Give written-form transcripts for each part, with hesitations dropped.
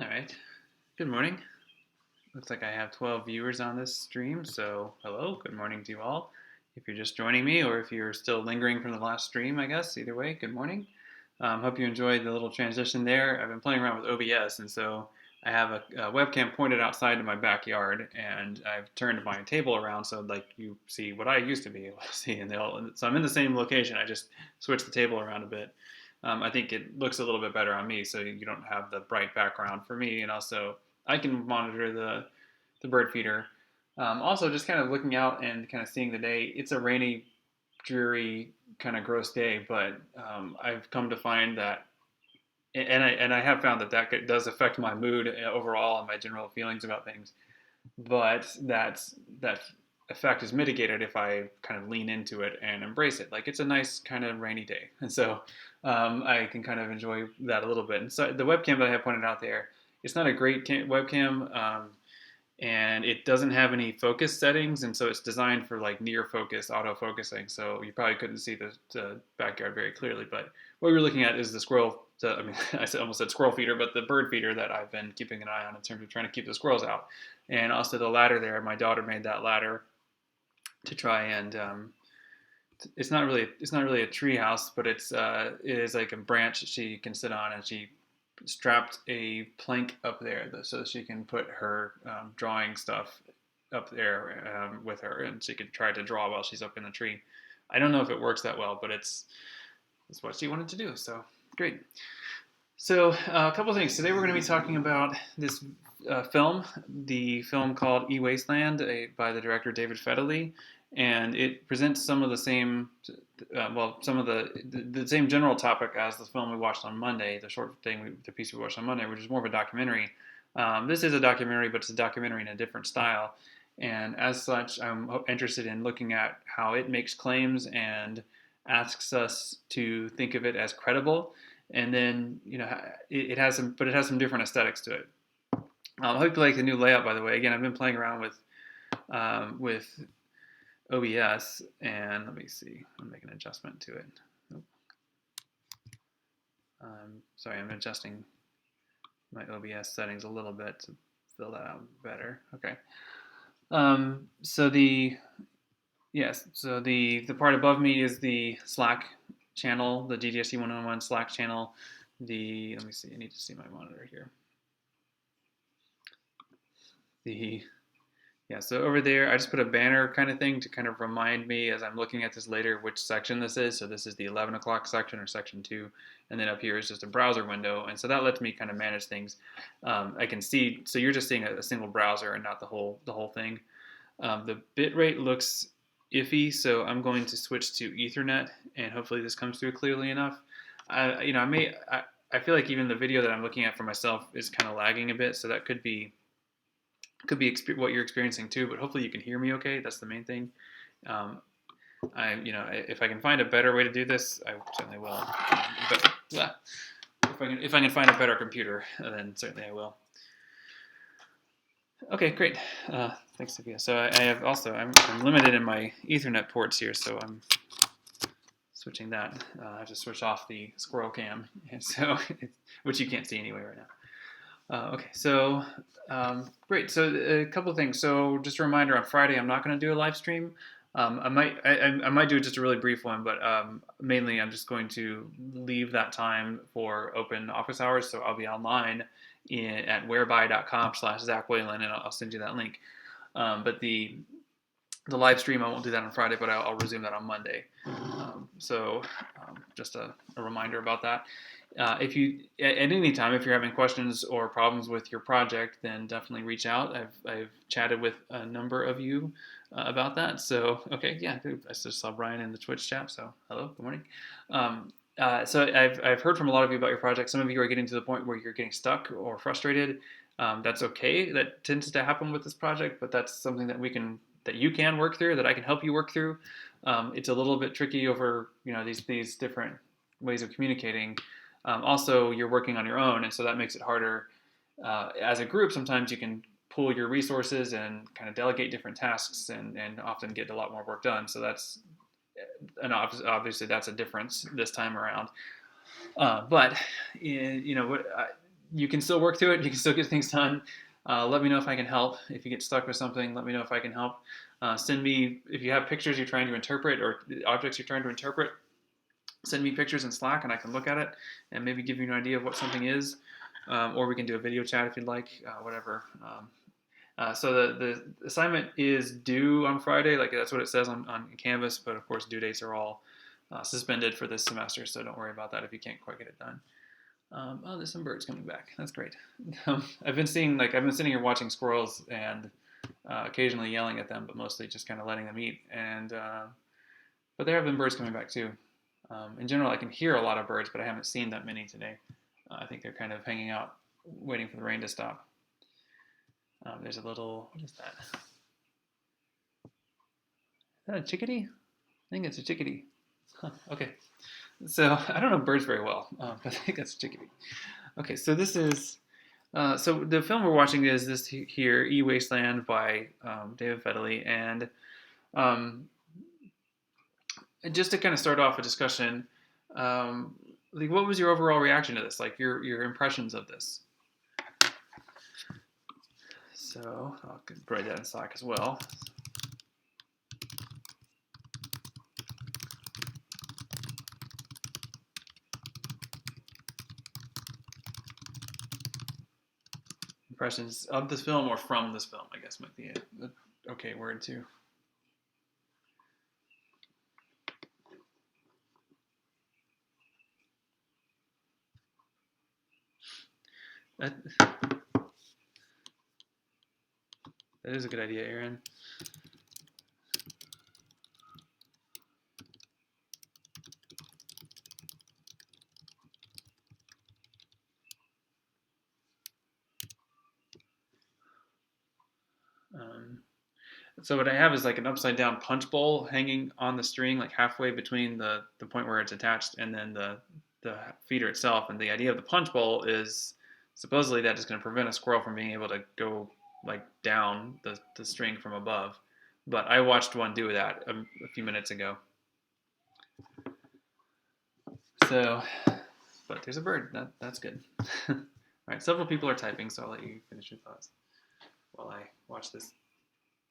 All right. Good morning. Looks like I have 12 viewers on this stream, so hello, good morning to you all. If you're just joining me or if you're still lingering from the last stream, I guess, either way, good morning. Hope you enjoyed the little transition there. I've been playing around with OBS, and so I have a webcam pointed outside in my backyard, and I've turned my table around so like you see what I used to be able to see. So I'm in the same location. I just switched the table around a bit. I think it looks a little bit better on me, so you don't have the bright background for me, and also I can monitor the bird feeder. Also, just kind of looking out and kind of seeing the day. It's a rainy, dreary, kind of gross day, but I've come to find that, and I have found that does affect my mood overall and my general feelings about things. But that effect is mitigated if I kind of lean into it and embrace it. Like it's a nice kind of rainy day, and so I can kind of enjoy that a little bit. And so the webcam that I have pointed out there, it's not a great webcam. And it doesn't have any focus settings, and so it's designed for like near focus auto focusing, so you probably couldn't see the backyard very clearly, but what we were looking at is the squirrel, I mean, almost said squirrel feeder, but the bird feeder that I've been keeping an eye on in terms of trying to keep the squirrels out. And also the ladder there, my daughter made that ladder to try and it's not really a tree house, but it is like a branch she can sit on, and she strapped a plank up there so she can put her drawing stuff up there with her, and she could try to draw while she's up in the tree. I don't know if it works that well, but it's what she wanted to do. So great. So a couple of things. Today we're going to be talking about this film, the film called E-Wasteland by the director David Federle, and it presents some of the same, some of the same general topic as the film we watched on Monday, the piece we watched on Monday, which is more of a documentary. This is a documentary, but it's a documentary in a different style, and as such, I'm interested in looking at how it makes claims and asks us to think of it as credible. And then it has some different aesthetics to it. I hope you like the new layout, by the way. Again, I've been playing around with OBS, and let me see. I'll make an adjustment to it. Nope. Sorry, I'm adjusting my OBS settings a little bit to fill that out better. Okay. So the part above me is the Slack channel, the DGST 101 Slack channel. Let me see, I need to see my monitor here. So over there, I just put a banner kind of thing to kind of remind me as I'm looking at this later which section this is. So this is the 11 o'clock section, or section 2, and then up here is just a browser window, and so that lets me kind of manage things. I can see, so you're just seeing a single browser and not the whole thing. The bitrate looks iffy, so I'm going to switch to Ethernet, and hopefully this comes through clearly enough. I feel like even the video that I'm looking at for myself is kind of lagging a bit, so that could be what you're experiencing too. But hopefully you can hear me okay. That's the main thing. If I can find a better way to do this, I certainly will. But if I can find a better computer, then certainly I will. Okay, great. Thanks, Sophia. So I'm limited in my Ethernet ports here, so I'm switching that. I have to switch off the squirrel cam, and so which you can't see anyway right now. Okay, so great. So a couple of things. So just a reminder, on Friday I'm not going to do a live stream. I might do just a really brief one, but mainly I'm just going to leave that time for open office hours. So I'll be online at whereby.com/Zach Whalen, and I'll send you that link. But the live stream, I won't do that on Friday, but I'll resume that on Monday. Just a reminder about that. If you at any time, if you're having questions or problems with your project, then definitely reach out. I've chatted with a number of you about that. So okay, yeah, I just saw Brian in the Twitch chat. So hello, good morning. So I've heard from a lot of you about your project. Some of you are getting to the point where you're getting stuck or frustrated. That's okay. That tends to happen with this project, but that's something that you can work through, that I can help you work through. It's a little bit tricky over these different ways of communicating. Also, you're working on your own, and so that makes it harder. As a group, sometimes you can pool your resources and kind of delegate different tasks, and often get a lot more work done. So obviously that's a difference this time around. But you can still work through it. You can still get things done. Let me know if I can help. If you get stuck with something, let me know if I can help. Send me, if you have pictures you're trying to interpret or objects you're trying to interpret, send me pictures in Slack and I can look at it and maybe give you an idea of what something is. Or we can do a video chat if you'd like, whatever. So the assignment is due on Friday, like that's what it says on Canvas, but of course due dates are all suspended for this semester, so don't worry about that if you can't quite get it done. Oh, there's some birds coming back. That's great. I've been sitting here watching squirrels and occasionally yelling at them, but mostly just kind of letting them eat. And but there have been birds coming back too. In general, I can hear a lot of birds, but I haven't seen that many today. I think they're kind of hanging out, waiting for the rain to stop. There's a little, what is that? Is that a chickadee? I think it's a chickadee. Huh, okay. So I don't know birds very well, but I think that's a chickadee. Okay, so this is, so the film we're watching is this here, E-Wasteland by David Federle. And just to kind of start off a discussion, like what was your overall reaction to this? Like your impressions of this? So I'll write that in Slack as well. Impressions of this film or from this film, I guess might be an okay word too. That is a good idea, Aaron. So what I have is like an upside down punch bowl hanging on the string, like halfway between the point where it's attached and then the feeder itself. And the idea of the punch bowl is supposedly that is going to prevent a squirrel from being able to go like down the string from above. But I watched one do that a few minutes ago. So, but there's a bird. That's good. All right, several people are typing, so I'll let you finish your thoughts while I watch this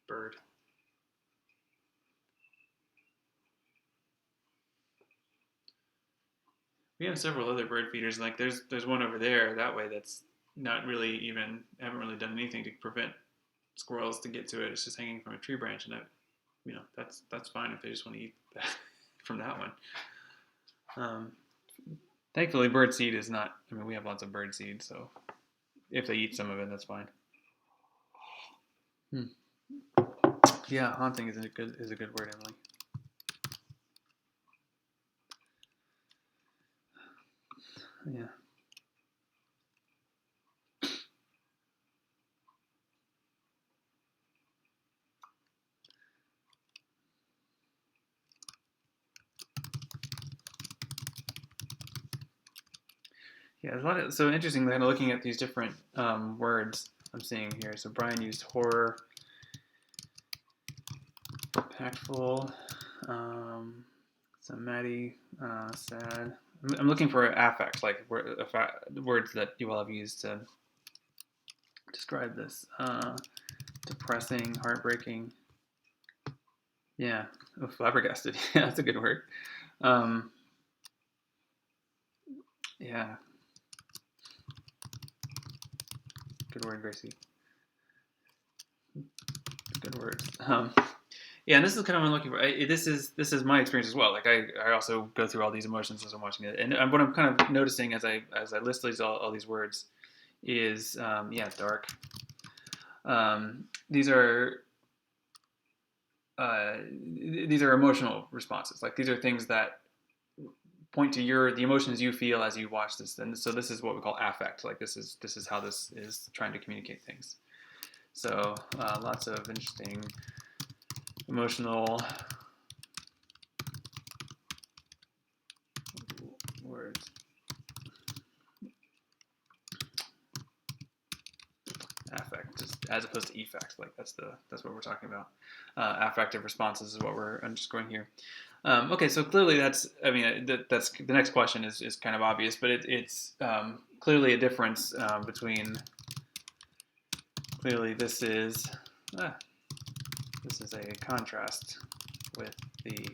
bird. We have several other bird feeders. Like there's one over there that way that's not really even, haven't really done anything to prevent squirrels to get to it. It's just hanging from a tree branch, and that's fine if they just want to eat that from that one. Thankfully, bird seed is not. I mean, we have lots of bird seed, so if they eat some of it, that's fine. Yeah, haunting is a good word, Emily. Yeah. Yeah, there's a lot of, so interesting kind of looking at these different words I'm seeing here. So Brian used horror, impactful, so Maddie, sad. I'm looking for affect, like words that you all have used to describe this. Depressing, heartbreaking. Yeah, flabbergasted. Yeah, that's a good word. Yeah. Good word, Gracie. Good words. Yeah, and this is kind of what I'm looking for. This is my experience as well. Like I also go through all these emotions as I'm watching it, and what I'm kind of noticing as I list all these words is dark. These are emotional responses. Like these are things that point to the emotions you feel as you watch this. And so this is what we call affect. Like this is how this is trying to communicate things. So lots of interesting emotional words. Affect, just as opposed to effect. Like that's what we're talking about. Affective responses is what we're underscoring here. Okay, so clearly that's the next question is kind of obvious, but it's clearly a difference between, clearly this is a contrast with the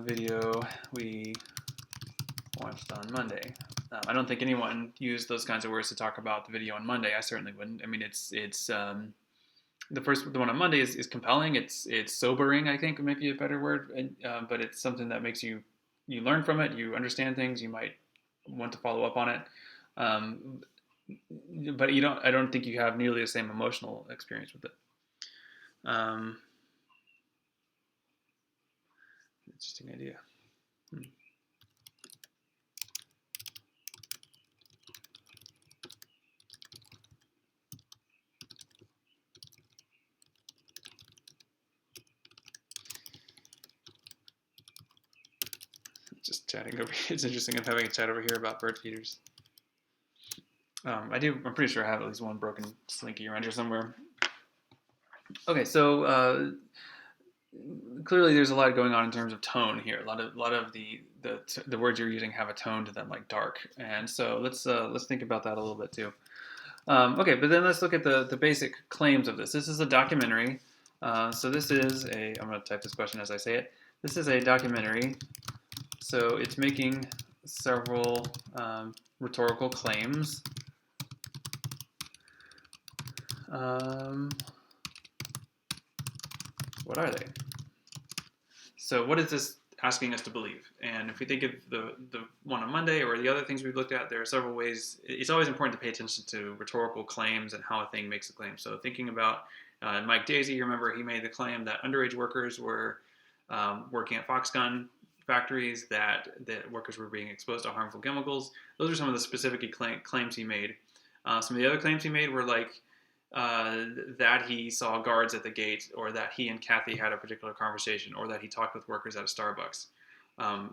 video we watched on Monday. I don't think anyone used those kinds of words to talk about the video on Monday. I certainly wouldn't. I mean, it's the one on Monday is compelling. It's sobering, I think, maybe a better word, but it's something that makes you learn from it. You understand things. You might want to follow up on it, but you don't. I don't think you have nearly the same emotional experience with it. Interesting idea. Just chatting over here. It's interesting. I'm having a chat over here about bird feeders. I'm pretty sure I have at least one broken slinky around here somewhere. Okay, so clearly there's a lot going on in terms of tone here. A lot of the words you're using have a tone to them, like dark. And so let's think about that a little bit too. Okay, but then let's look at the basic claims of this. This is a documentary. So this is I'm going to type this question as I say it. This is a documentary. So it's making several rhetorical claims. What are they? So what is this asking us to believe? And if we think of the one on Monday or the other things we've looked at, there are several ways. It's always important to pay attention to rhetorical claims and how a thing makes a claim. So thinking about Mike Daisy, you remember he made the claim that underage workers were working at Foxconn factories, that workers were being exposed to harmful chemicals. Those are some of the specific claims he made. Some of the other claims he made were like that he saw guards at the gate, or that he and Kathy had a particular conversation, or that he talked with workers at a Starbucks.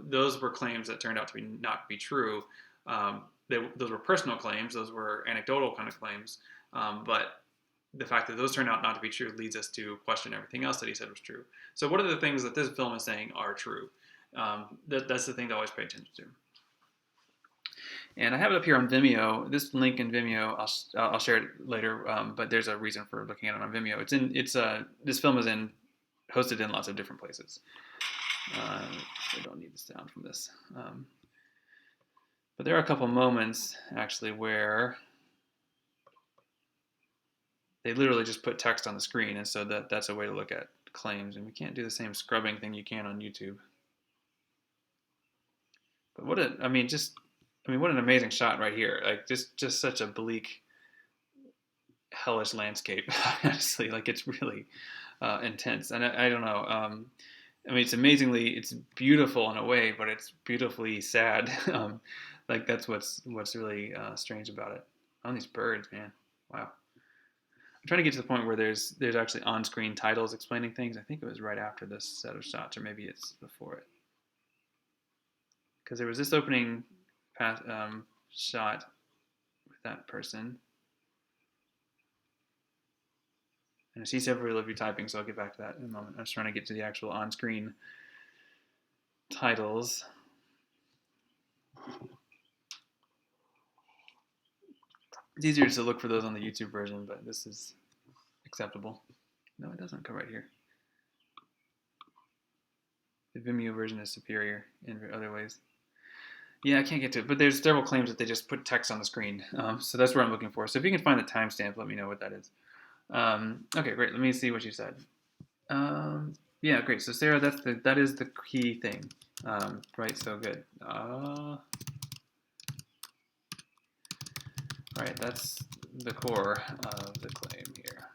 Those were claims that turned out to not be true. Those were personal claims. Those were anecdotal kind of claims. But the fact that those turned out not to be true leads us to question everything else that he said was true. So what are the things that this film is saying are true? That's the thing to always pay attention to. And I have it up here on Vimeo. This link in Vimeo, I'll share it later. But there's a reason for looking at it on Vimeo. This film is hosted in lots of different places. I don't need the sound from this. But there are a couple moments actually where they literally just put text on the screen, and so that's a way to look at claims. And we can't do the same scrubbing thing you can on YouTube. But what an amazing shot right here. Like just such a bleak, hellish landscape, honestly. Like it's really intense. And I don't know. It's beautiful in a way, but it's beautifully sad. Like that's what's really strange about it. On these birds, man. Wow. I'm trying to get to the point where there's actually on-screen titles explaining things. I think it was right after this set of shots, or maybe it's before it. Because there was this opening shot with that person. And I see several of you typing, so I'll get back to that in a moment. I was trying to get to the actual on-screen titles. It's easier to look for those on the YouTube version, but this is acceptable. No, it doesn't come right here. The Vimeo version is superior in other ways. Yeah, I can't get to it, but there's several claims that they just put text on the screen. So that's what I'm looking for. So if you can find the timestamp, let me know what that is. Okay, great. Let me see what you said. Yeah, great. So Sarah, that is the key thing. Right, so good. Right, that's the core of the claim here.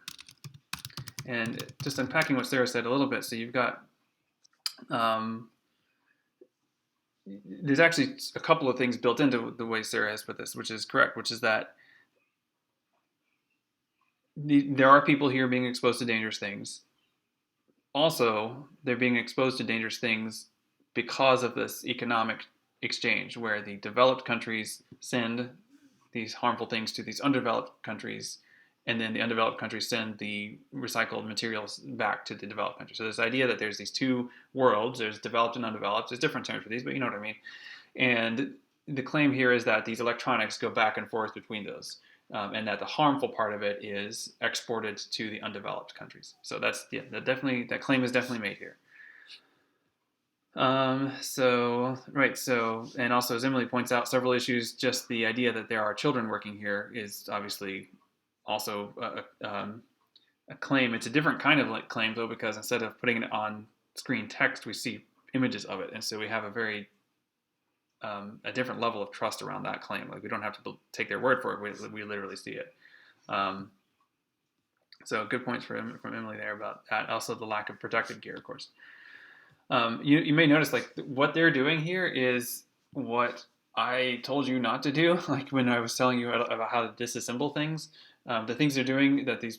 And just unpacking what Sarah said a little bit, so you've got, there's actually a couple of things built into the way Sarah has put this, which is correct, which is that there are people here being exposed to dangerous things. Also, they're being exposed to dangerous things because of this economic exchange, where the developed countries send these harmful things to these undeveloped countries, and then the undeveloped countries send the recycled materials back to the developed countries. So this idea that there's these two worlds, there's developed and undeveloped, there's different terms for these, but you know what I mean. And the claim here is that these electronics go back and forth between those, and that the harmful part of it is exported to the undeveloped countries. So that claim is definitely made here. And also as Emily points out, several issues. Just the idea that there are children working here is obviously also a claim. It's a different kind of like claim though, because instead of putting it on screen text, we see images of it, and so we have a different level of trust around that claim. Like we don't have to take their word for it. We literally see it. So good points from Emily there about that. Also the lack of protective gear, of course. You may notice like what they're doing here is what I told you not to do. Like when I was telling you about how to disassemble things, the things they're doing that these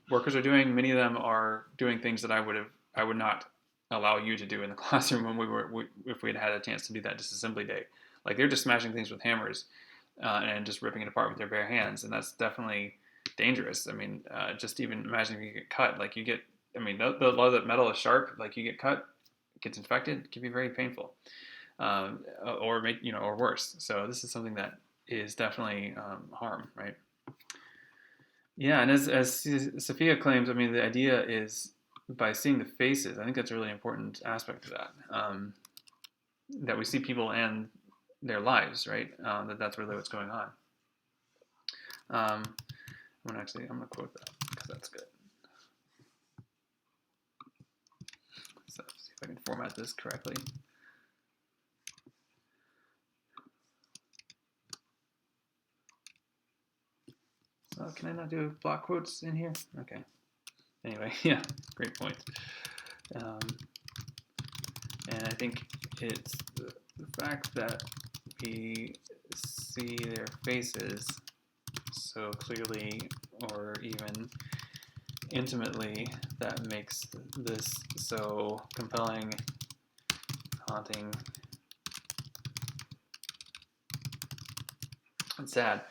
workers are doing, many of them are doing things that I would not allow you to do in the classroom if we had a chance to do that disassembly day. Like they're just smashing things with hammers and just ripping it apart with their bare hands, and that's definitely dangerous. I mean, just even imagine if you get cut. Like you get, I mean, a lot of the metal is sharp. Like you get cut, it gets infected, it can be very painful, or worse. So this is something that is definitely harm, right? Yeah, and as Sophia claims, I mean, the idea is by seeing the faces. I think that's a really important aspect of that. That we see people and their lives, right? That's really what's going on. I'm gonna quote that because that's good. So see if I can format this correctly. So can I not do block quotes in here? Okay. Anyway, yeah, great point. And I think it's the fact that we see their faces so clearly or even intimately that makes this so compelling, haunting, and sad.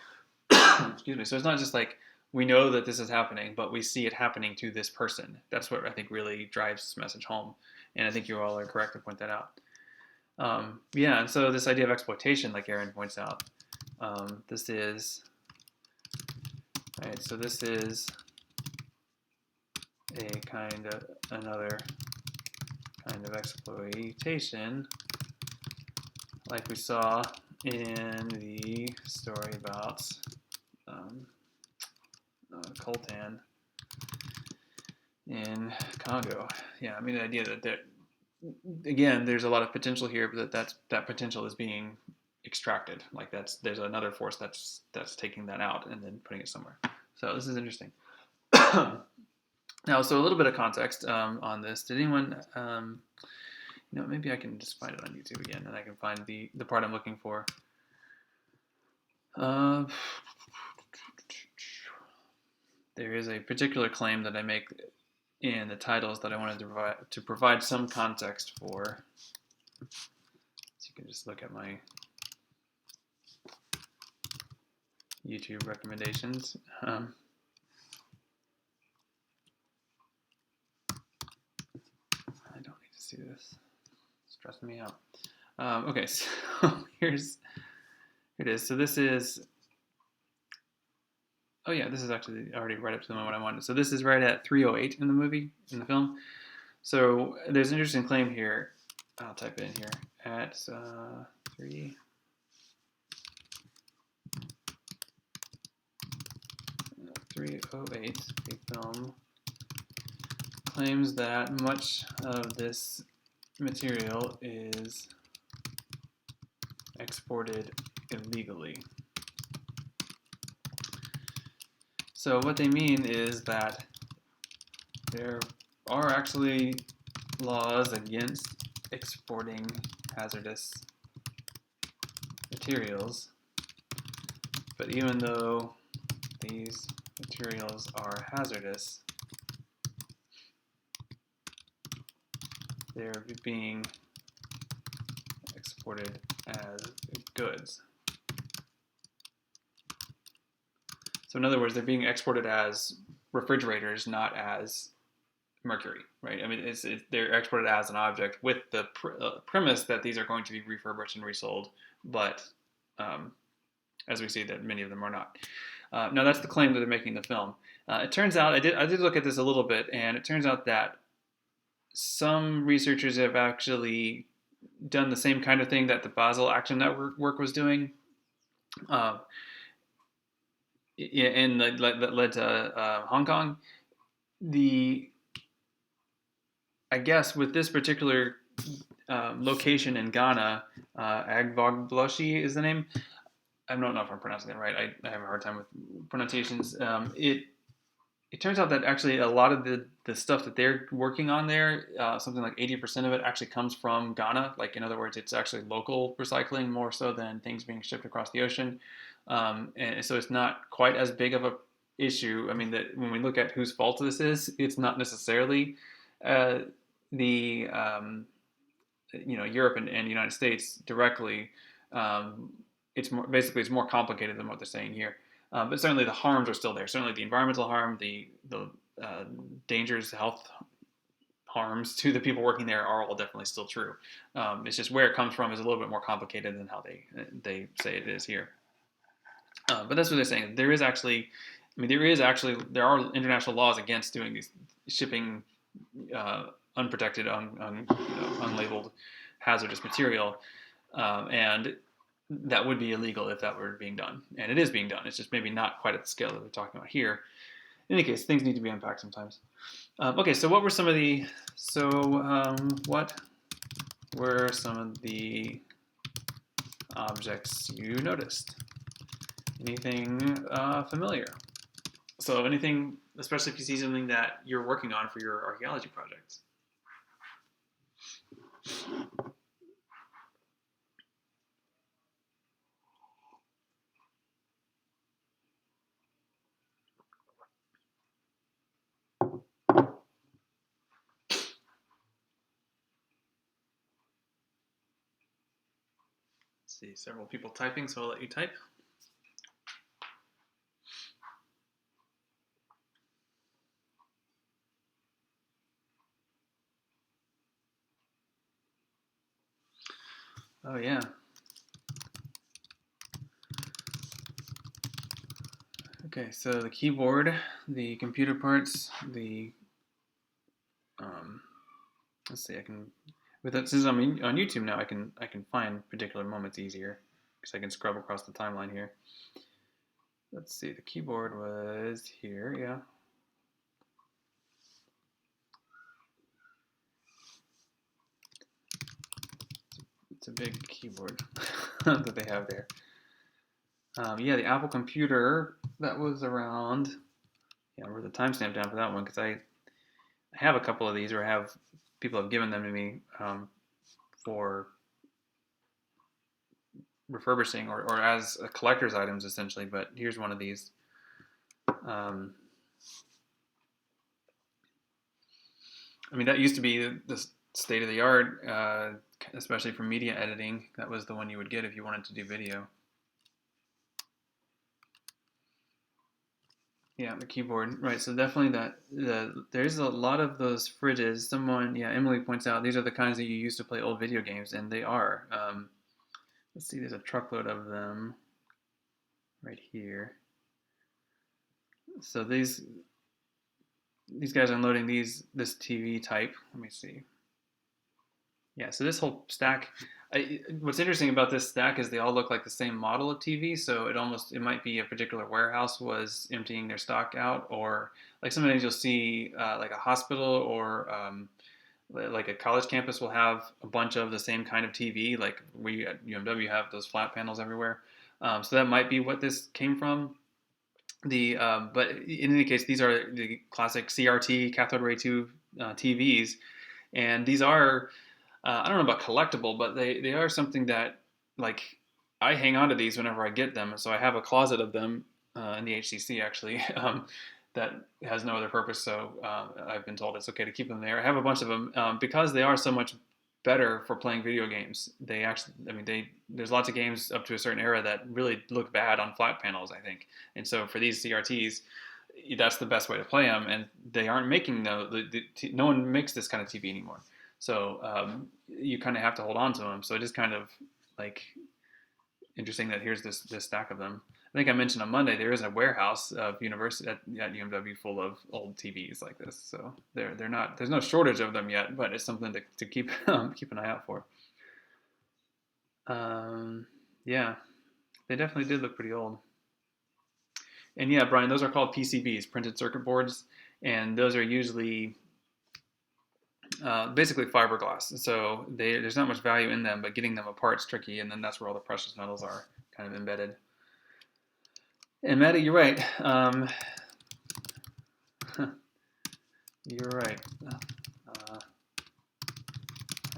Excuse me. So it's not just like we know that this is happening, but we see it happening to this person. That's what I think really drives this message home. And I think you all are correct to point that out. Yeah, and so this idea of exploitation, like Aaron points out, this is another kind of exploitation, like we saw in the story about coltan in Congo. Yeah, I mean the idea that again, there's a lot of potential here, but that potential is being extracted. Like there's another force that's taking that out and then putting it somewhere. So this is interesting. Now, so a little bit of context on this. Did anyone, maybe I can just find it on YouTube again, and I can find the part I'm looking for. There is a particular claim that I make in the titles that I wanted to provide some context for. So you can just look at my YouTube recommendations. I don't need to see this. It's stressing me out. Okay, so here it is. So this is. Oh yeah, this is actually already right up to the moment I wanted. So this is right at 3:08 in the film. So there's an interesting claim here. I'll type it in here at 3:08. The film claims that much of this material is exported illegally. So what they mean is that there are actually laws against exporting hazardous materials, but even though these materials are hazardous, they're being exported as goods. So in other words, they're being exported as refrigerators, not as mercury, right? I mean, they're exported as an object with the premise that these are going to be refurbished and resold, but as we see that many of them are not. Now that's the claim that they're making in the film. It turns out I did look at this a little bit, and it turns out that some researchers have actually done the same kind of thing that the Basel Action Network work was doing, uh, and that led to Hong Kong. I guess with this particular location in Ghana, Agbogbloshie is the name. I don't know if I'm pronouncing it right. I have a hard time with pronunciations. It turns out that actually a lot of the stuff that they're working on there, something like 80% of it actually comes from Ghana. Like, in other words, it's actually local recycling more so than things being shipped across the ocean. And so it's not quite as big of a issue. I mean, that when we look at whose fault this is, it's not necessarily uh, the Europe and the United States directly. It's more complicated than what they're saying here. But certainly the harms are still there. Certainly the environmental harm, the dangers, health harms to the people working there are all definitely still true. It's just where it comes from is a little bit more complicated than how they say it is here. But that's what they're saying. There are international laws against doing these shipping unprotected, unlabeled hazardous material, and that would be illegal if that were being done, and it is being done. It's just maybe not quite at the scale that we're talking about here. In any case, things need to be unpacked sometimes. Okay, so what were some of the objects you noticed? Anything familiar? So anything, especially if you see something that you're working on for your archaeology projects. See several people typing, so I'll let you type. Oh yeah. Okay, so the keyboard, the computer parts, let's see, I can, since I'm on YouTube now, I can find particular moments easier because I can scrub across the timeline here. Let's see, the keyboard was here, yeah. It's a big keyboard that they have there. Yeah, the Apple computer, that was around, yeah, I wrote the timestamp down for that one because I have a couple of these, or people have given them to me for refurbishing or as collector's items essentially, but here's one of these. I mean, that used to be the state of the art, especially for media editing. That was the one you would get if you wanted to do video. Yeah, the keyboard, right? So definitely there's a lot of those fridges. Emily points out these are the kinds that you use to play old video games, and they are. Let's see, there's a truckload of them right here. So these guys are unloading this TV type. Let me see. Yeah, so this whole stack. What's interesting about this stack is they all look like the same model of TV, so it might be a particular warehouse was emptying their stock out, or like sometimes you'll see like a hospital or like a college campus will have a bunch of the same kind of TV, like we at UMW have those flat panels everywhere. So that might be what this came from. But in any case, these are the classic CRT cathode ray tube TVs, and these are. I don't know about collectible, but they are something that, like, I hang on to these whenever I get them. So I have a closet of them in the HCC, actually, that has no other purpose. So I've been told it's okay to keep them there. I have a bunch of them because they are so much better for playing video games. There's lots of games up to a certain era that really look bad on flat panels, I think. And so for these CRTs, that's the best way to play them. And they aren't making no one makes this kind of TV anymore. So you kind of have to hold on to them. So it is kind of like interesting that here's this stack of them. I think I mentioned on Monday there is a warehouse of university at UMW full of old TVs like this. So they're not there's no shortage of them yet, but it's something to keep keep an eye out for. Um, yeah, they definitely did look pretty old. And yeah, Brian, those are called PCBs, printed circuit boards, and those are usually basically fiberglass. So there's not much value in them, but getting them apart is tricky, and then that's where all the precious metals are kind of embedded. And Maddie, you're right. You're right.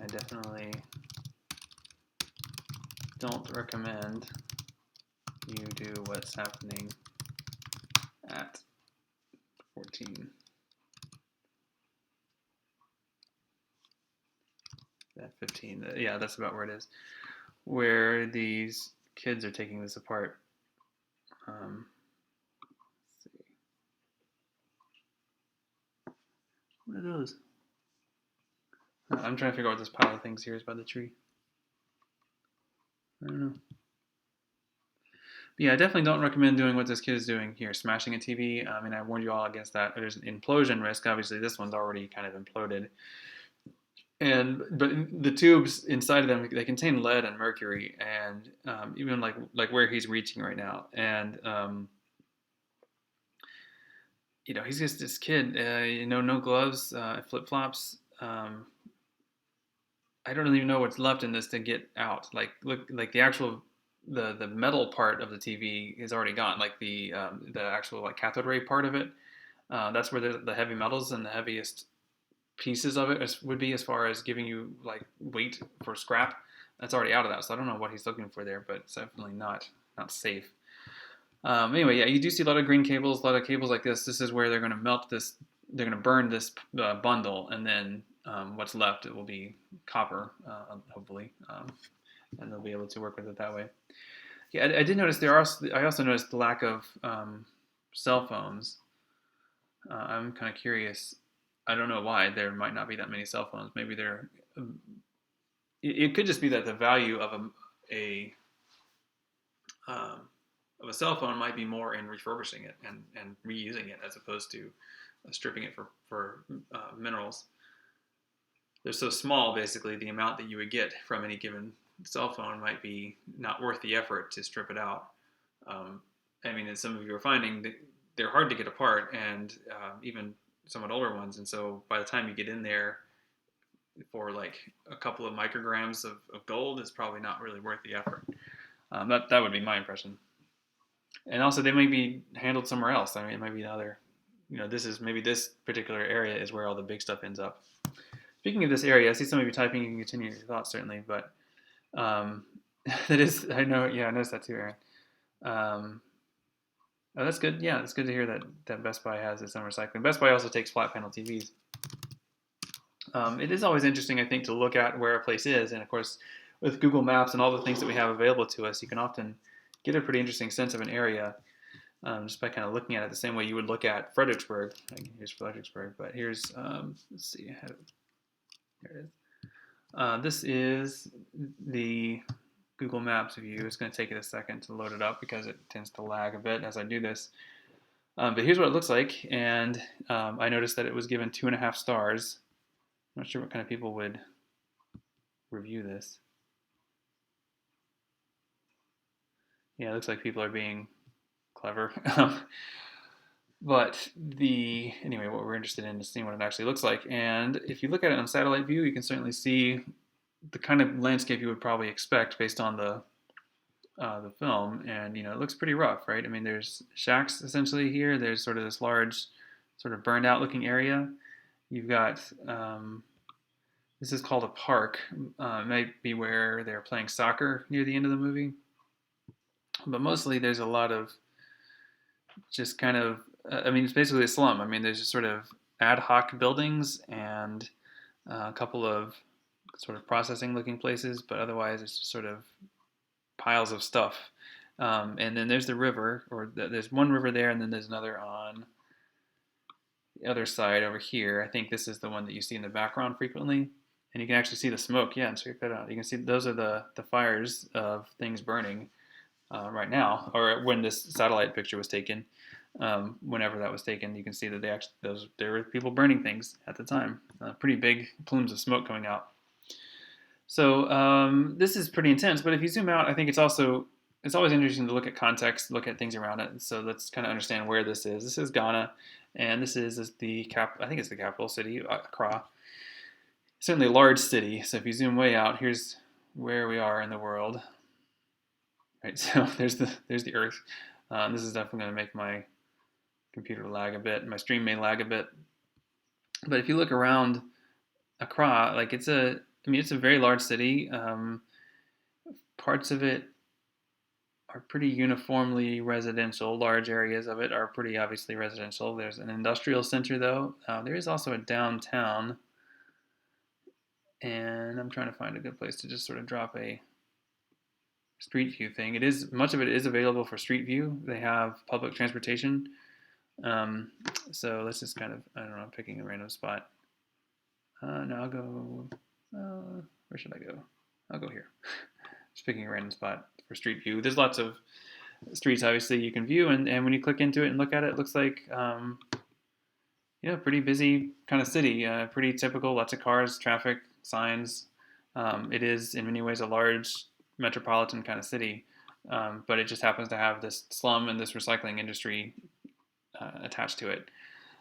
I definitely don't recommend you do what's happening at 14. At 15. Yeah, that's about where it is. Where these kids are taking this apart. Let's see. What are those? I'm trying to figure out what this pile of things here is by the tree. I don't know. But yeah, I definitely don't recommend doing what this kid is doing here, smashing a TV. I mean, I warned you all against that. There's an implosion risk. Obviously, this one's already kind of imploded. But the tubes inside of them, they contain lead and mercury, and even like where he's reaching right now, and he's just this kid, no gloves, flip flops. I don't even know what's left in this to get out. Like look, like the actual the metal part of the TV is already gone. Like the actual like cathode ray part of it. That's where the heavy metals and the heaviest pieces of it would be as far as giving you like weight for scrap. That's already out of that. So I don't know what he's looking for there, but it's definitely not safe. Anyway, yeah, you do see a lot of green cables, a lot of cables like this. This is where they're going to melt this. They're going to burn this bundle, and then what's left, it will be copper, hopefully, and they'll be able to work with it that way. Yeah, I did notice I also noticed the lack of cell phones. I'm kind of curious. I don't know why there might not be that many cell phones. Maybe there. It could just be that the value of a cell phone might be more in refurbishing it and reusing it as opposed to stripping it for minerals. They're so small, basically, the amount that you would get from any given cell phone might be not worth the effort to strip it out. I mean, as some of you are finding, they're hard to get apart, and even somewhat older ones. And so by the time you get in there for like a couple of micrograms of gold, it's probably not really worth the effort. That would be my impression. And also, they may be handled somewhere else. I mean, it might be another. Maybe this particular area is where all the big stuff ends up. Speaking of this area, I see some of you typing. You can continue your thoughts, certainly, but that is, I know, yeah, I noticed that too, Aaron. Oh, that's good. Yeah, it's good to hear that Best Buy has its own recycling. Best Buy also takes flat panel TVs. It is always interesting, I think, to look at where a place is, and of course, with Google Maps and all the things that we have available to us, you can often get a pretty interesting sense of an area just by kind of looking at it the same way you would look at Fredericksburg. Here's Fredericksburg, but here's, let's see, there it is. This is the Google Maps view. It's going to take it a second to load it up because it tends to lag a bit as I do this. But here's what it looks like, and I noticed that it was given 2.5 stars. I'm not sure what kind of people would review this. Yeah, it looks like people are being clever. But anyway, what we're interested in is seeing what it actually looks like. And if you look at it on satellite view, you can certainly see the kind of landscape you would probably expect based on the film. And it looks pretty rough, right? I mean, there's shacks essentially here. There's sort of this large, sort of burned out looking area. You've got this is called a park. It might be where they're playing soccer near the end of the movie. But mostly there's a lot of just kind of, I mean, it's basically a slum. I mean, there's just sort of ad hoc buildings and a couple of sort of processing looking places, but otherwise it's just sort of piles of stuff. And then there's the river, or there's one river there, and then there's another on the other side over here. I think this is the one that you see in the background frequently. And you can actually see the smoke. Yeah, and check that out. You can see those are the fires of things burning. right now, or when this satellite picture was taken. Whenever that was taken, you can see that there were people burning things at the time. Pretty big plumes of smoke coming out. So this is pretty intense. But if you zoom out, I think it's always interesting to look at context, look at things around it. So let's kind of understand where this is. This is Ghana, and this is I think it's the capital city, Accra. Certainly a large city. So if you zoom way out, here's where we are in the world. Right. So there's the Earth. This is definitely going to make my computer lag a bit. My stream may lag a bit. But if you look around Accra, like it's a very large city. Parts of it are pretty uniformly residential. Large areas of it are pretty obviously residential. There's an industrial center, though. There is also a downtown. And I'm trying to find a good place to just sort of drop a street view thing. Much of it is available for street view. They have public transportation. So let's just kind of, I don't know, picking a random spot. Now I'll go, where should I go? I'll go here. Just picking a random spot for street view. There's lots of streets, obviously, you can view, and when you click into it and look at it, it looks like, pretty busy kind of city. Pretty typical, lots of cars, traffic, signs. It is, in many ways, a large metropolitan kind of city, but it just happens to have this slum and this recycling industry attached to it.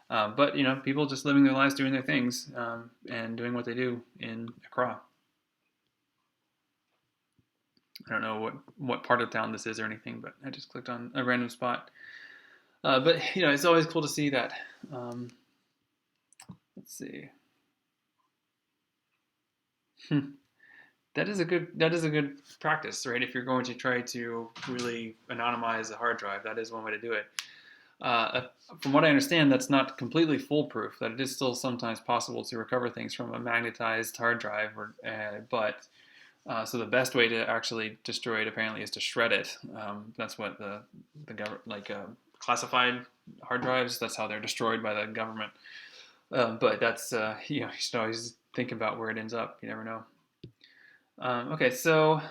But people just living their lives, doing their things, and doing what they do in Accra. I don't know what part of town this is or anything, but I just clicked on a random spot. But it's always cool to see that. Let's see. That is a good practice, right? If you're going to try to really anonymize a hard drive, that is one way to do it. From what I understand, that's not completely foolproof. That it is still sometimes possible to recover things from a magnetized hard drive, so the best way to actually destroy it apparently is to shred it. That's what the government, classified hard drives. That's how they're destroyed by the government. But that's you should always think about where it ends up. You never know. Okay, so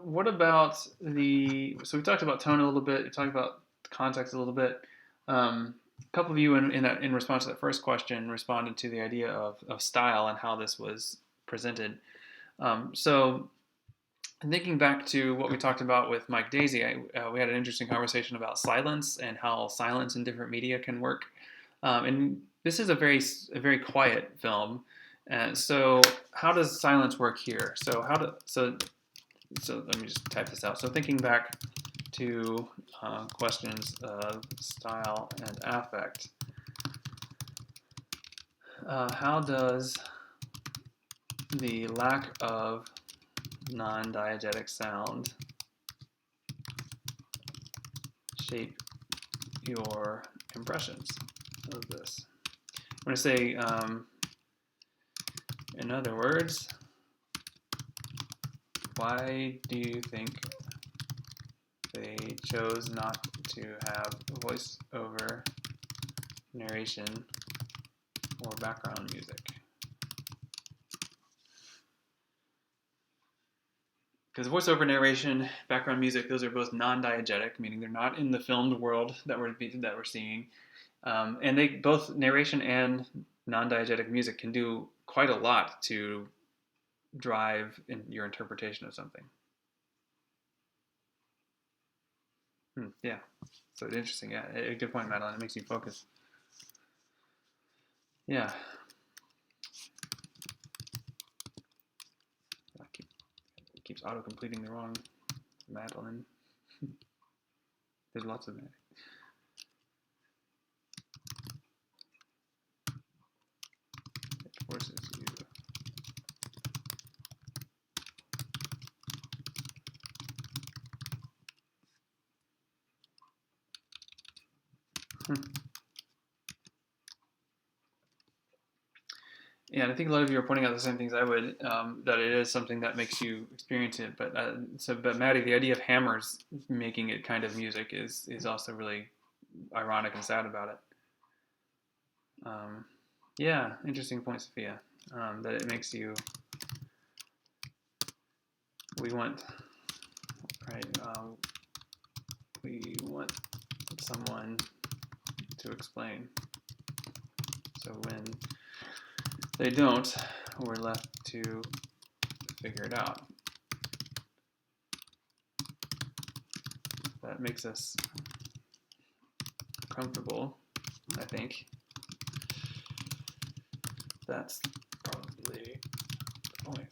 what about so we talked about tone a little bit. We talked about context a little bit. A couple of you in response to that first question responded to the idea of style and how this was presented. So thinking back to what we talked about with Mike Daisy, we had an interesting conversation about silence and how silence in different media can work. And this is a very quiet film. So how does silence work here? So let me just type this out. So thinking back to questions of style and affect, how does the lack of non-diegetic sound shape your impressions of this? I'm going to say, in other words, why do you think they chose not to have voice-over narration or background music? Because voice-over narration, background music, those are both non-diegetic, meaning they're not in the filmed world that we're seeing. And they both, narration and non-diegetic music, can do quite a lot to drive in your interpretation of something. Yeah, so interesting. Yeah, a good point, Madeline. It makes you focus. Yeah. It keeps auto-completing the wrong Madeline. There's lots of that. It forces you. Yeah, and I think a lot of you are pointing out the same things I would, that it is something that makes you experience it. But Maddie, the idea of hammers making it kind of music is also really ironic and sad about it. Yeah, interesting point, Sophia. That it makes you. We want, right? someone to explain. So when they don't, we're left to figure it out. That makes us comfortable, I think. That's probably the point.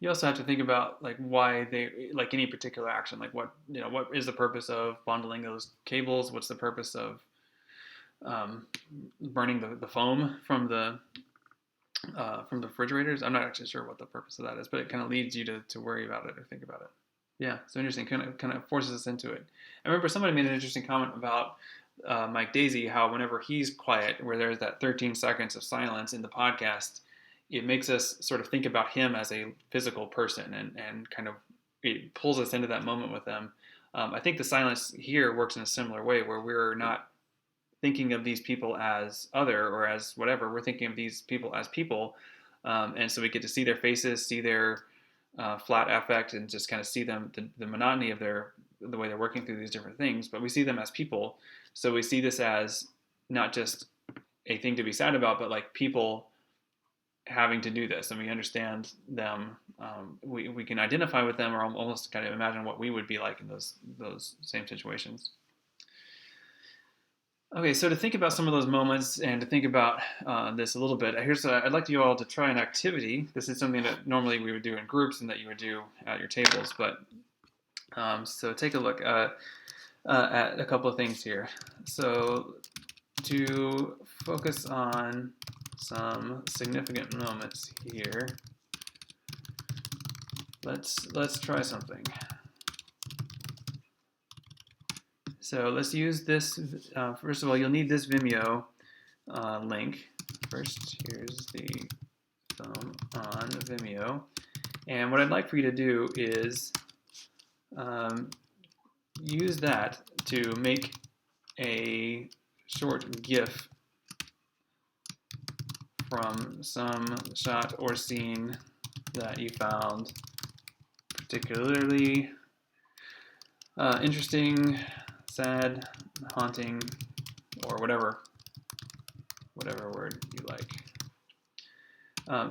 You also have to think about like why they like any particular action, like what is the purpose of bundling those cables? What's the purpose of burning the foam from the refrigerators? I'm not actually sure what the purpose of that is, but it kind of leads you to worry about it or think about it. Yeah, so interesting. Kind of forces us into it. I remember somebody made an interesting comment about Mike Daisey, how whenever he's quiet, where there's that 13 seconds of silence in the podcast, it makes us sort of think about him as a physical person and kind of it pulls us into that moment with them. I think the silence here works in a similar way where we're not thinking of these people as other or as whatever. We're thinking of these people as people. And so we get to see their faces, see their flat affect, and just kind of see them, the monotony of the way they're working through these different things. But we see them as people. So we see this as not just a thing to be sad about, but like people having to do this, and we understand them. We can identify with them, or almost kind of imagine what we would be like in those same situations. Okay, so to think about some of those moments and to think about this a little bit, I'd like you all to try an activity. This is something that normally we would do in groups and that you would do at your tables, but so take a look at a couple of things here. So to focus on some significant moments here, let's try something. So let's use this. First of all, you'll need this Vimeo link. First, here's the film on Vimeo. And what I'd like for you to do is use that to make a short GIF from some shot or scene that you found particularly interesting, sad, haunting, or whatever word you like.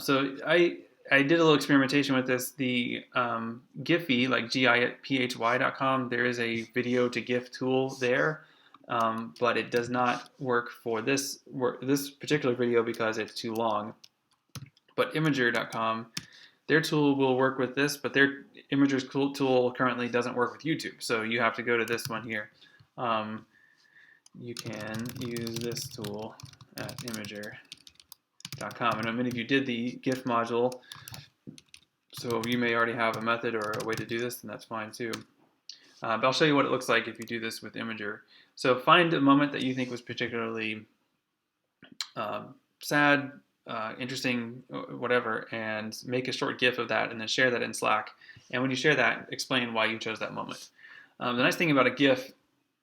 So I did a little experimentation with this. The Giphy, like giphy.com, there is a video to GIF tool there, but it does not work for this particular video because it's too long. But Imager.com, their tool will work with this, but their Imager's tool currently doesn't work with YouTube. So you have to go to this one here. You can use this tool at Imager.com. I know many of you did the GIF module, so you may already have a method or a way to do this, and that's fine too. But I'll show you what it looks like if you do this with Imager. So find a moment that you think was particularly sad, interesting, whatever, and make a short GIF of that and then share that in Slack. And when you share that, explain why you chose that moment. The nice thing about a GIF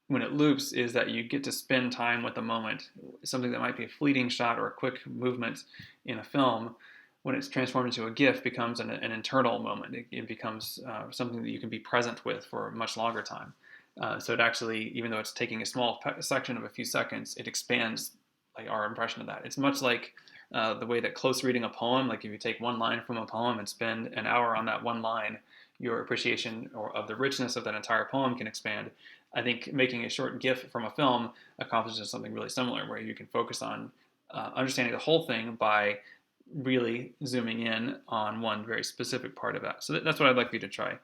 when it loops is that you get to spend time with the moment. Something that might be a fleeting shot or a quick movement in a film, when it's transformed into a GIF, becomes an internal moment. It becomes something that you can be present with for a much longer time. So it actually, even though it's taking a small section of a few seconds, it expands like our impression of that. It's much like the way that close reading a poem, like if you take one line from a poem and spend an hour on that one line, your appreciation of the richness of that entire poem can expand. I think making a short GIF from a film accomplishes something really similar, where you can focus on understanding the whole thing by really zooming in on one very specific part of that. So that's what I'd like for you to try.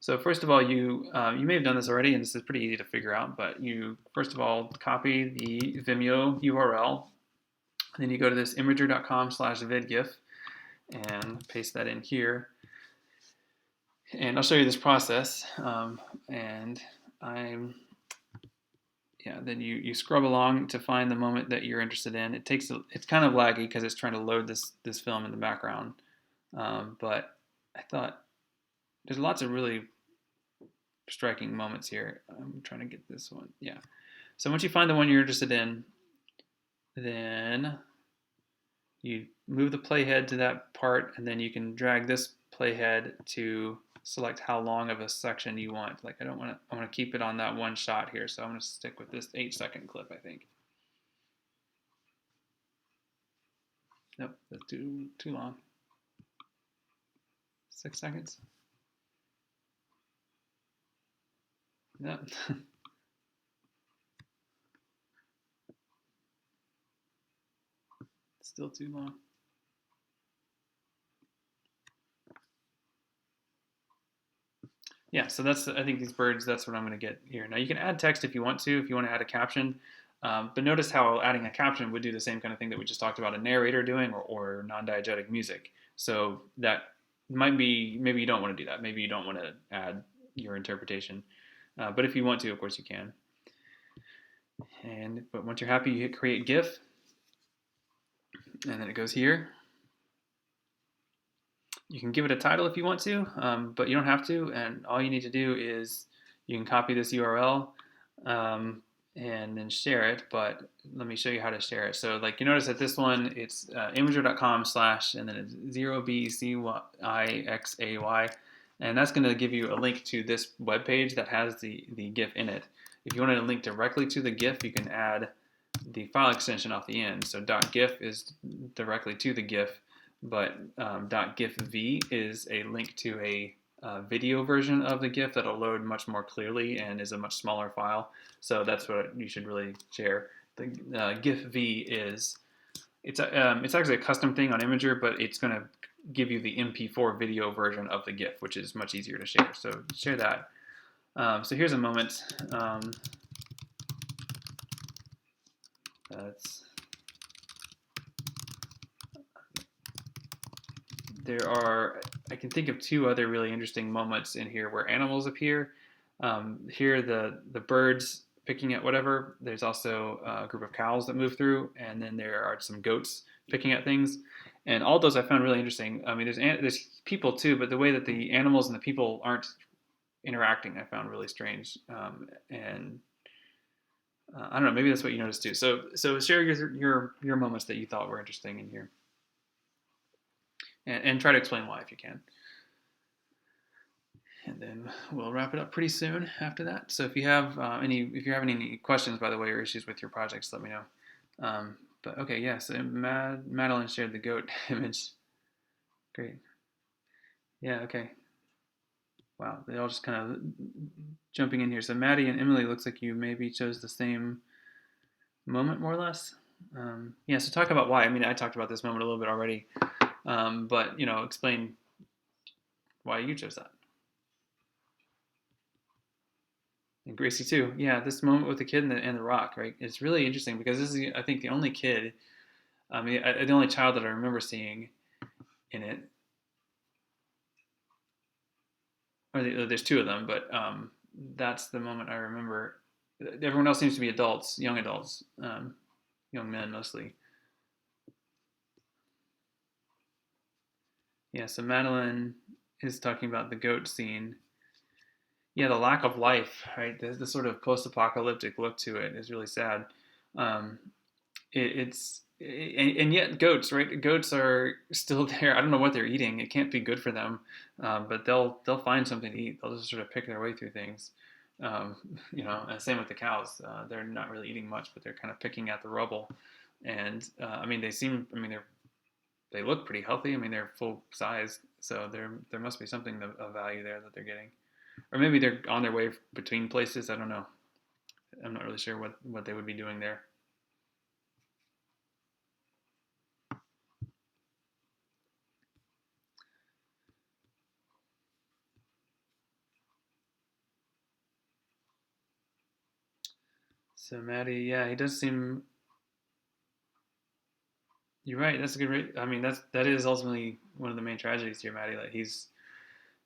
So first of all, you may have done this already, and this is pretty easy to figure out, but you first of all copy the Vimeo URL, and then you go to this imager.com/vidgif and paste that in here. And I'll show you this process, then you scrub along to find the moment that you're interested in. It's kind of laggy because it's trying to load this film in the background, but I thought there's lots of really striking moments here. I'm trying to get this one. Yeah. So once you find the one you're interested in, then you move the playhead to that part, and then you can drag this playhead to select how long of a section you want. Like I want to keep it on that one shot here, so I'm going to stick with this 8-second clip, I think. Nope, that's too long. 6 seconds. Nope. Still too long. Yeah, so that's, I think these birds, that's what I'm going to get here. Now you can add text if you want to add a caption, but notice how adding a caption would do the same kind of thing that we just talked about a narrator doing, or non-diegetic music. So that might be, maybe you don't want to do that. Maybe you don't want to add your interpretation, but if you want to, of course you can. But once you're happy, you hit create GIF, and then it goes here. You can give it a title if you want to, but you don't have to. And all you need to do is you can copy this URL and then share it. But let me show you how to share it. So like you notice that this one, it's imager.com/ and then it's 0bcixay. And that's going to give you a link to this web page that has the GIF in it. If you want to link directly to the GIF, you can add the file extension off the end. So .gif is directly to the GIF. But .gifv is a link to a video version of the GIF that'll load much more clearly and is a much smaller file. So that's what you should really share. The gifv is, it's actually a custom thing on Imager, but it's going to give you the MP4 video version of the GIF, which is much easier to share. So share that. So here's a moment. I can think of 2 other really interesting moments in here where animals appear. Here, the birds picking at whatever. There's also a group of cows that move through, and then there are some goats picking at things. And all those I found really interesting. I mean, there's people too, but the way that the animals and the people aren't interacting, I found really strange. And I don't know, maybe that's what you noticed too. So share your moments that you thought were interesting in here. And try to explain why if you can. And then we'll wrap it up pretty soon after that. So if you have if you're having any questions, by the way, or issues with your projects, let me know. But okay, yeah. So Madeline shared the goat image. Great. Yeah. Okay. Wow, they all just kind of jumping in here. So Maddie and Emily, looks like you maybe chose the same moment more or less. Yeah. So talk about why. I mean, I talked about this moment a little bit already. But explain why you chose that. And Gracie too. Yeah, this moment with the kid and the rock, right? It's really interesting because this is, I think, the only kid, the only child that I remember seeing in it. Or there's 2 of them, but that's the moment I remember. Everyone else seems to be adults, young adults, young men mostly. Yeah, so Madeline is talking about the goat scene. Yeah, the lack of life, right? The sort of post-apocalyptic look to it is really sad. And yet goats, right? Goats are still there. I don't know what they're eating. It can't be good for them, but they'll find something to eat. They'll just sort of pick their way through things. And same with the cows. They're not really eating much, but they're kind of picking at the rubble. And they look pretty healthy. I mean, they're full size, so there must be something of value there that they're getting. Or maybe they're on their way between places. I don't know. I'm not really sure what they would be doing there. So Maddie, yeah, he does seem. You're right. That's a good rate. I mean, that is ultimately one of the main tragedies here, Maddie. Like he's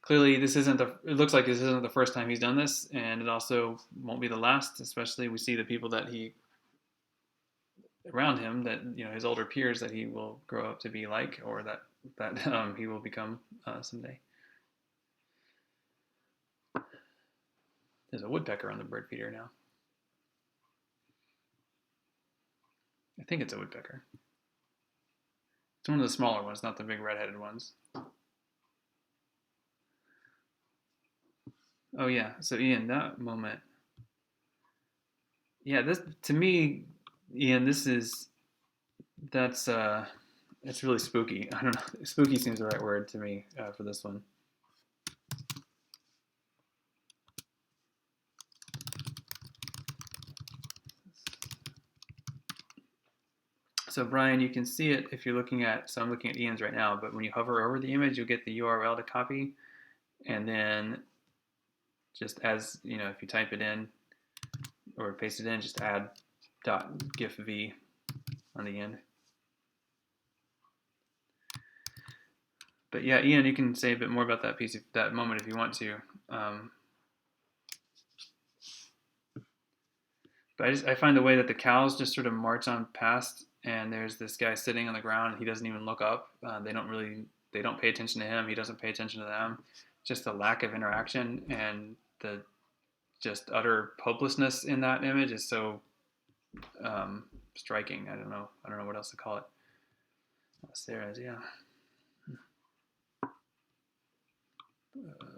clearly this isn't the. It looks like this isn't the first time he's done this, and it also won't be the last. Especially we see the people that he around him, that his older peers, that he will grow up to be like, or that he will become someday. There's a woodpecker on the bird feeder now. I think it's a woodpecker. It's one of the smaller ones, not the big red-headed ones. Oh yeah. So Ian, that moment. Yeah, this to me, Ian, this is that's it's really spooky. I don't know. Spooky seems the right word to me for this one. So Brian, you can see it if you're looking at. So I'm looking at Ian's right now, but when you hover over the image, you'll get the URL to copy, and then just as you know, if you type it in or paste it in, just add .gif-v on the end. But yeah, Ian, you can say a bit more about that piece, that moment, if you want to. But I find the way that the cows just sort of march on past, and there's this guy sitting on the ground, and he doesn't even look up. They don't pay attention to him. He doesn't pay attention to them. Just the lack of interaction and the just utter hopelessness in that image is so striking. I don't know. What else to call it. Sarah's, yeah.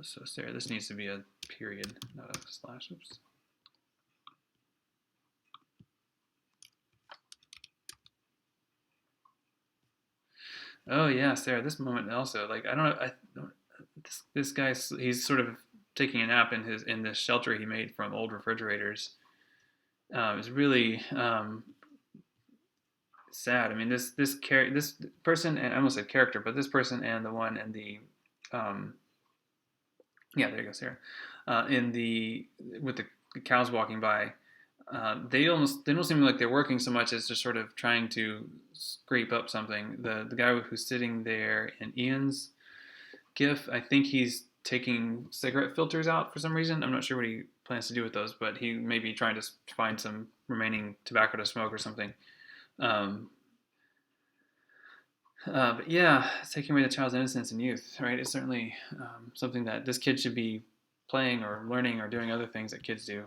So Sarah, this needs to be a period, not a slash. Oops. Oh yeah, Sarah. This moment also, like I don't know. This guy, he's sort of taking a nap in this shelter he made from old refrigerators. It's really sad. I mean, this person, and I almost said character, but this person and the one in the um, yeah, there you go, Sarah. In the with the cows walking by, they don't seem like they're working so much as just sort of trying to scrape up something. The guy who's sitting there in Ian's GIF, I think he's taking cigarette filters out for some reason. I'm not sure what he plans to do with those, but he may be trying to find some remaining tobacco to smoke or something. Um, but yeah, taking away the child's innocence and youth, right? It's certainly something that this kid should be playing or learning or doing other things that kids do.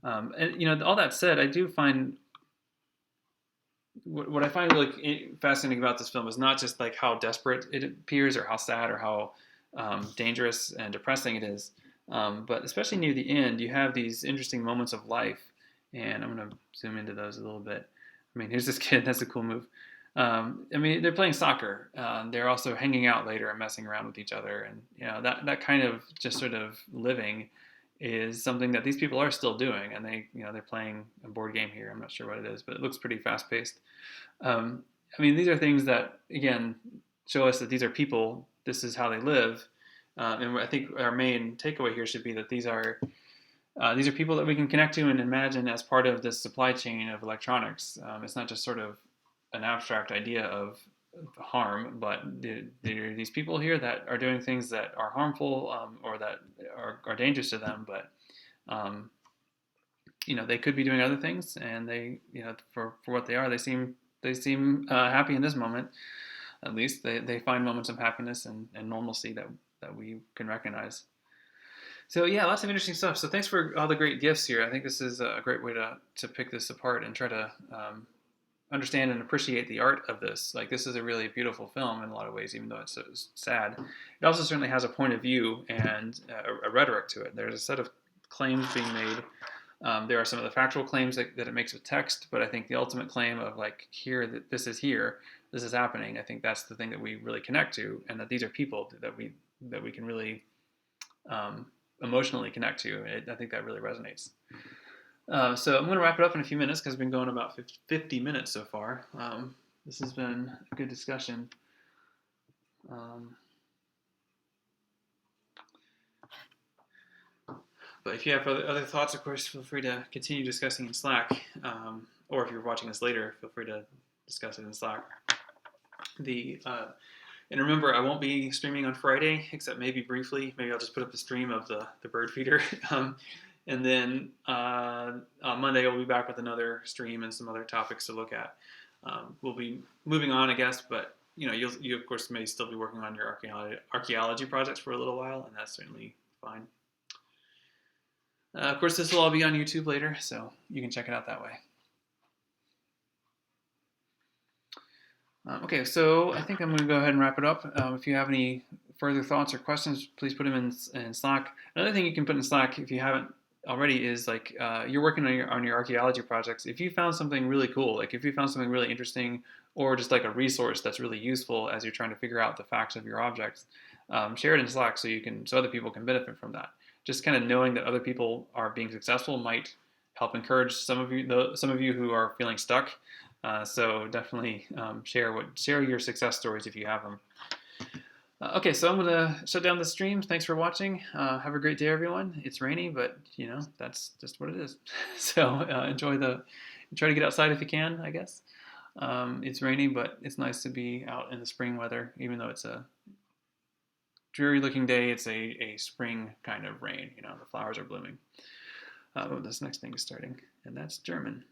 And you know, all that said, I do find what I find really fascinating about this film is not just like how desperate it appears or how sad or how dangerous and depressing it is, but especially near the end, you have these interesting moments of life, and I'm going to zoom into those a little bit. I mean, here's this kid. That's a cool move. I mean, they're playing soccer. They're also hanging out later and messing around with each other, and you know that kind of just sort of living is something that these people are still doing, and they're playing a board game here. I'm not sure what it is, but it looks pretty fast paced. Um, I mean, these are things that again show us that these are people. This is how they live, and I think our main takeaway here should be that these are people that we can connect to and imagine as part of this supply chain of electronics. It's not just sort of an abstract idea of harm, but there are these people here that are doing things that are harmful or that are dangerous to them. But you know, they could be doing other things, and they, you know, for what they are, they seem happy in this moment. At least they find moments of happiness and normalcy that we can recognize. So yeah, lots of interesting stuff. So thanks for all the great gifts here. I think this is a great way to pick this apart and try to understand and appreciate the art of this. Like this is a really beautiful film in a lot of ways, even though it's so sad. It also certainly has a point of view and a rhetoric to it. There's a set of claims being made. There are some of the factual claims that it makes with text, but I think the ultimate claim of like this is happening. I think that's the thing that we really connect to, and that these are people that we can really emotionally connect to. I think that really resonates. So I'm going to wrap it up in a few minutes because we've been going about 50 minutes so far. This has been a good discussion. But if you have other thoughts, of course, feel free to continue discussing in Slack. Or if you're watching this later, feel free to discuss it in Slack. And remember, I won't be streaming on Friday, except maybe briefly. Maybe I'll just put up a stream of the bird feeder. And then on Monday, we'll be back with another stream and some other topics to look at. We'll be moving on, I guess, but you know, you of course may still be working on your archaeology projects for a little while, and that's certainly fine. Of course, this will all be on YouTube later, so you can check it out that way. Okay, so I think I'm going to go ahead and wrap it up. If you have any further thoughts or questions, please put them in Slack. Another thing you can put in Slack if you haven't already is like you're working on your archaeology projects. If you found something really cool, like if you found something really interesting, or just like a resource that's really useful as you're trying to figure out the facts of your objects, share it in Slack so other people can benefit from that. Just kind of knowing that other people are being successful might help encourage some of you who are feeling stuck. So definitely share your success stories if you have them. Okay, so I'm gonna shut down the stream. Thanks for watching. Have a great day, everyone. It's rainy, but that's just what it is. So try to get outside if you can, I guess. It's rainy, but it's nice to be out in the spring weather, even though it's a dreary looking day. It's a spring kind of rain. The flowers are blooming. This next thing is starting, and that's German.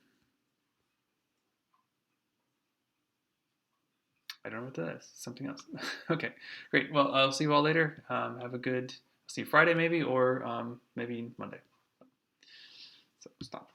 I don't know what that is. Something else. Okay, great. Well, I'll see you all later. Have a good, see you Friday maybe, or maybe Monday. So stop.